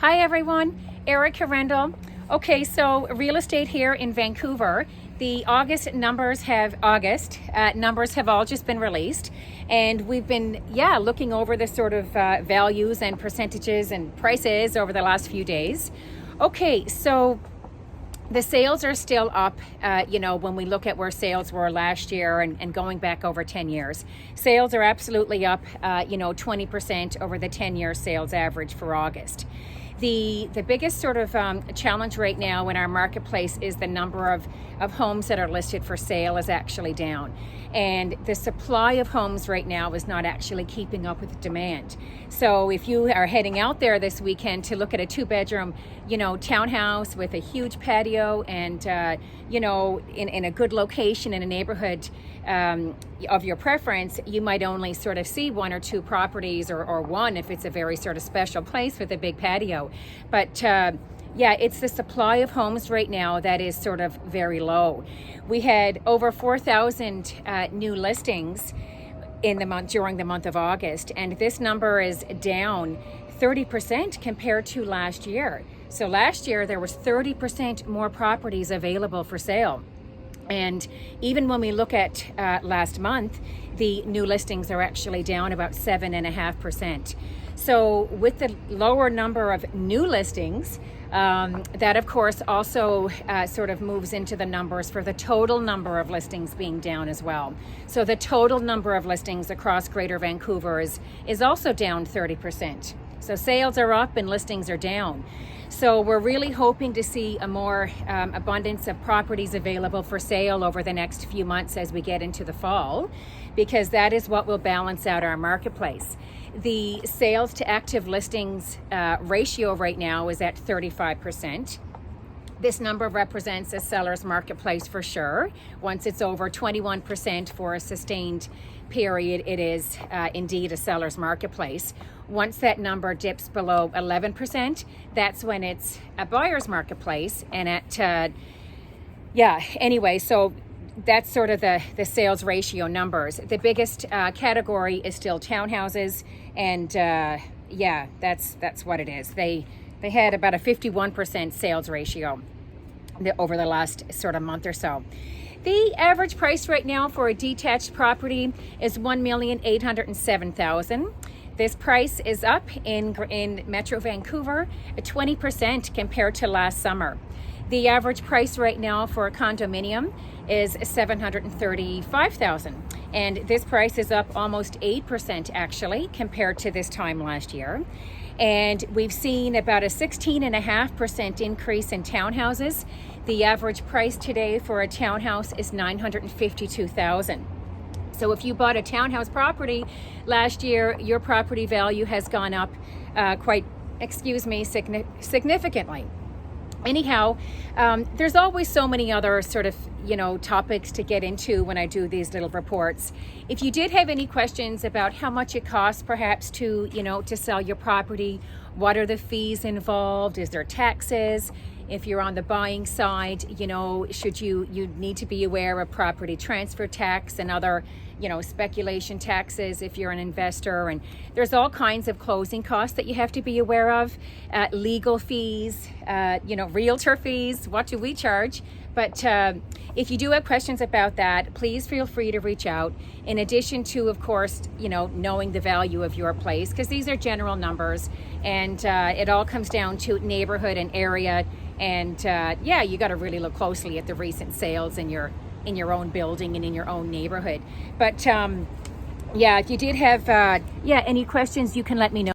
Hi everyone, Erica Rendell. Okay, so real estate here in Vancouver. The August numbers have all just been released, and we've been looking over the sort of values and percentages and prices over the last few days. Okay, so the sales are still up, when we look at where sales were last year and going back over 10 years. Sales are absolutely up, 20% over the 10-year sales average for August. The biggest sort of challenge right now in our marketplace is the number of homes that are listed for sale is actually down. And the supply of homes right now is not actually keeping up with the demand. So if you are heading out there this weekend to look at a 2-bedroom, townhouse with a huge patio and, in a good location in a neighborhood of your preference, you might only sort of see 1 or 2 properties or one if it's a very sort of special place with a big patio. But it's the supply of homes right now that is sort of very low. We had over 4,000 new listings during the month of August, and this number is down 30% compared to last year. So last year there was 30% more properties available for sale. And even when we look at last month, the new listings are actually down about 7.5%. So with the lower number of new listings, that of course also sort of moves into the numbers for the total number of listings being down as well. So the total number of listings across Greater Vancouver is also down 30%. So sales are up and listings are down. So we're really hoping to see a more abundance of properties available for sale over the next few months as we get into the fall, because that is what will balance out our marketplace. The sales to active listings ratio right now is at 35%. This number represents a seller's marketplace for sure. Once it's over 21% for a sustained period, it is indeed a seller's marketplace. Once that number dips below 11%, that's when it's a buyer's marketplace. And so that's sort of the sales ratio numbers. The biggest category is still townhouses, and that's what it is. They had about a 51% sales ratio over the last sort of month or so. The average price right now for a detached property is $1,807,000. This price is up in Metro Vancouver 20% compared to last summer. The average price right now for a condominium is $735,000, and this price is up almost 8% actually compared to this time last year. And we've seen about a 16.5% increase in townhouses. The average price today for a townhouse is $952,000. So if you bought a townhouse property last year, your property value has gone up significantly. Anyhow, there's always so many other sort of, topics to get into when I do these little reports. If you did have any questions about how much it costs perhaps to sell your property, what are the fees involved, is there taxes? If you're on the buying side, should you need to be aware of property transfer tax and other, speculation taxes if you're an investor. And there's all kinds of closing costs that you have to be aware of, legal fees, realtor fees, what do we charge? But if you do have questions about that, please feel free to reach out. In addition to, of course, knowing the value of your place, because these are general numbers, and it all comes down to neighborhood and area. And you got to really look closely at the recent sales in your own building and in your own neighborhood. But if you did have any questions, you can let me know.